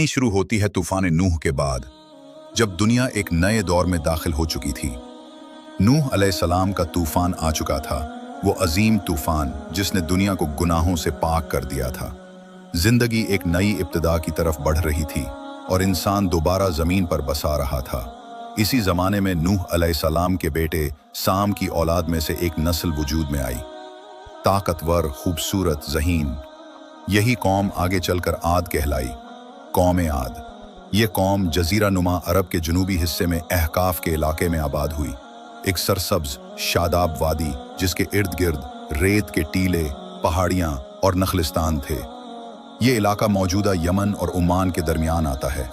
शुरू होती है तूफान नूह के बाद, जब दुनिया एक नए दौर में दाखिल हो चुकी थी। नूह अलैहिस्सलाम का तूफान आ चुका था, वो अजीम तूफान जिसने दुनिया को गुनाहों से पाक कर दिया था। जिंदगी एक नई इब्तिदा की तरफ बढ़ रही थी और इंसान दोबारा जमीन पर बसा रहा था। इसी जमाने में नूह अलैहिस्सलाम के बेटे साम की औलाद में से एक नस्ल वजूद में आई, ताकतवर, खूबसूरत, ज़हीन। यही कौम आगे चलकर आद कहलाई। कौम आद, ये कौम जजीरा नुमा अरब के जनूबी हिस्से में अहकाफ के इलाके में आबाद हुई। एक सरसब्ज शादाब वादी जिसके इर्द गिर्द रेत के टीले, पहाड़ियाँ और नखलिस्तान थे। ये इलाका मौजूदा यमन और ओमान के दरमियान आता है।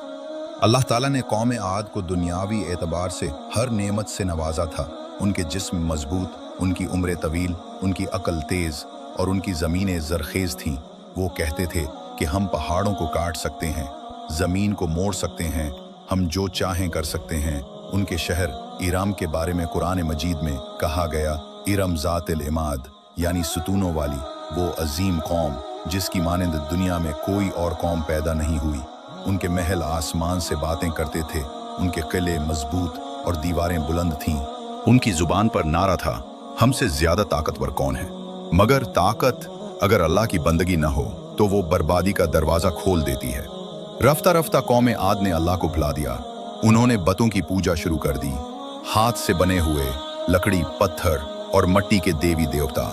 अल्लाह ताला ने कौम आद को दुनियावी एतबार से हर नेमत से नवाजा था। उनके जिस्म मजबूत, उनकी उम्र तवील, उनकी अकल तेज़ और उनकी ज़मीनें ज़रखेज़ थीं। वो कहते थे कि हम पहाड़ों को काट सकते हैं, ज़मीन को मोड़ सकते हैं, हम जो चाहें कर सकते हैं। उनके शहर इराम के बारे में कुरान मजीद में कहा गया, इरम ज़ातिल इमाद, यानी सुतूनों वाली वो अजीम कौम जिसकी मानंद दुनिया में कोई और कौम पैदा नहीं हुई। उनके महल आसमान से बातें करते थे, उनके किले मजबूत और दीवारें बुलंद थीं। उनकी जुबान पर नारा था, हमसे ज्यादा ताकतवर कौन है। मगर ताकत अगर अल्लाह की बंदगी न हो तो वो बर्बादी का दरवाजा खोल देती है। रफ्ता रफ्ता कौम आद ने अल्लाह को भुला दिया। उन्होंने बतों की पूजा शुरू कर दी। हाथ से बने हुए लकड़ी, पत्थर और मिट्टी के देवी देवता,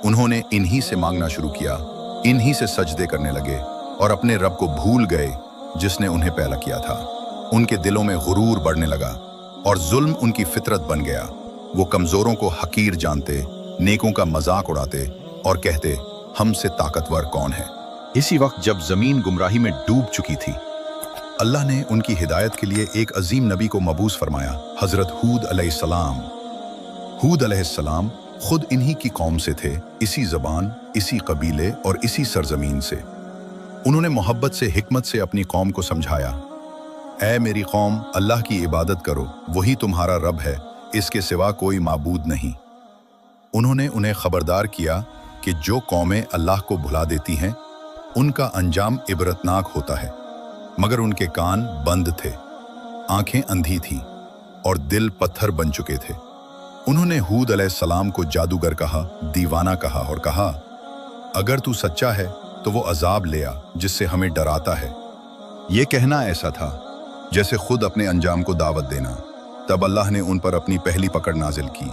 उन्होंने इन्हीं से मांगना शुरू किया, इन्हीं से सजदे करने लगे और अपने रब को भूल गए जिसने उन्हें पैदा किया था। उनके दिलों में गुरूर बढ़ने लगा और जुल्म उनकी फितरत बन गया। वो कमजोरों को हकीर जानते, नेकों का मजाक उड़ाते और कहते, हमसे ताकतवर कौन है। इसी वक्त जब जमीन गुमराही में डूब चुकी थी, अल्लाह ने उनकी हिदायत के लिए एक अजीम नबी को मबूस फरमाया, हजरत हूद अलैहिस्सलाम। हूद अलैहिस्सलाम खुद इन्हीं की कौम से थे, इसी जबान, इसी कबीले और इसी सरजमीन से। उन्होंने मोहब्बत से, हिकमत से अपनी कौम को समझाया, ऐ मेरी कौम, अल्लाह की इबादत करो, वही तुम्हारा रब है, इसके सिवा कोई माबूद नहीं। उन्होंने उन्हें खबरदार किया कि जो कौमें अल्लाह को भुला देती हैं उनका अंजाम इबरतनाक होता है। मगर उनके कान बंद थे, आंखें अंधी थीं और दिल पत्थर बन चुके थे। उन्होंने हूद अलैहिस्सलाम को जादूगर कहा, दीवाना कहा और कहा, अगर तू सच्चा है तो वो अजाब ले आ जिससे हमें डराता है। ये कहना ऐसा था जैसे खुद अपने अंजाम को दावत देना। तब अल्लाह ने उन पर अपनी पहली पकड़ नाजिल की।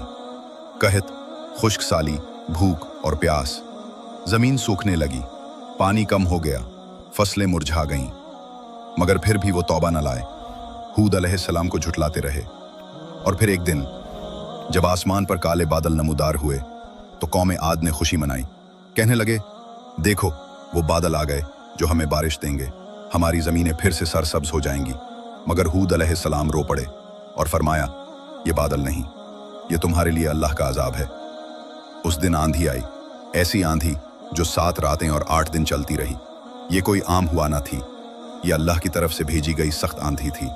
कहत, खुश्क साली, भूख और प्यास। जमीन सूखने लगी, पानी कम हो गया, फसलें मुरझा गईं। मगर फिर भी वो तौबा न लाए, हूद अलैहिस्सलाम को झुठलाते रहे। और फिर एक दिन जब आसमान पर काले बादल नमूदार हुए तो कौम आद ने खुशी मनाई। कहने लगे, देखो वो बादल आ गए जो हमें बारिश देंगे, हमारी ज़मीनें फिर से सरसब्ज हो जाएंगी। मगर हूद अलैहिस्सलाम रो पड़े और फरमाया, ये बादल नहीं, ये तुम्हारे लिए अल्लाह का अजाब है। उस दिन आंधी आई, ऐसी आंधी जो 7 रातें और 8 दिन चलती रही। ये कोई आम हुआ ना थी, ये अल्लाह की तरफ से भेजी गई सख्त आंधी थी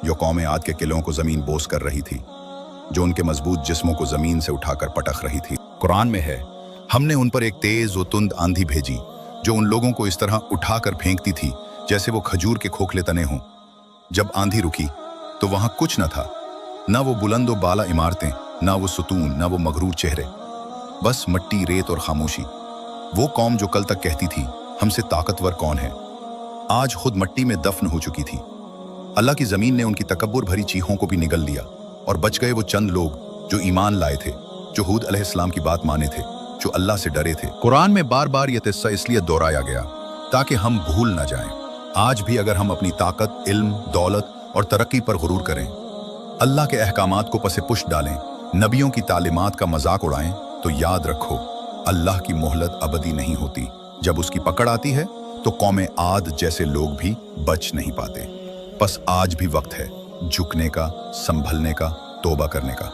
जो कौम आद के किलों को ज़मीन बोस कर रही थी, जो उनके मजबूत जिस्मों को ज़मीन से उठाकर पटक रही थी। कुरान में है, हमने उन पर एक तेज़ व तुंद आंधी भेजी जो उन लोगों को इस तरह उठाकर फेंकती थी जैसे वो खजूर के खोखले तने हों। जब आंधी रुकी तो वहाँ कुछ न था, ना वो बुलंद व बाला इमारतें, ना वो सुतून, ना वो मगरूर चेहरे, बस मिट्टी, रेत और खामोशी। वो कौम जो कल तक कहती थी, हमसे ताकतवर कौन है, आज खुद मिट्टी में दफन हो चुकी थी। अल्लाह की ज़मीन ने उनकी तकब्बुर भरी चीखों को भी निगल लिया और बच गए वो चंद लोग जो ईमान लाए थे, जो हूद अलैहिस्सलाम की बात माने थे, जो अल्लाह से डरे थे। कुरान में बार बार यह किस्सा इसलिए दोहराया गया ताकि हम भूल न जाएं। आज भी अगर हम अपनी ताकत, इल्म, दौलत और तरक्की पर गुरूर करें, अल्लाह के अहकामात को पसे पुष्ट डालें, नबियों की तालीमात का मजाक उड़ाएं, तो याद रखो, अल्लाह की मोहलत अबदी नहीं होती। जब उसकी पकड़ आती है तो कौम आद जैसे लोग भी बच नहीं पाते। बस आज भी वक्त है झुकने का, संभलने का, तौबा करने का।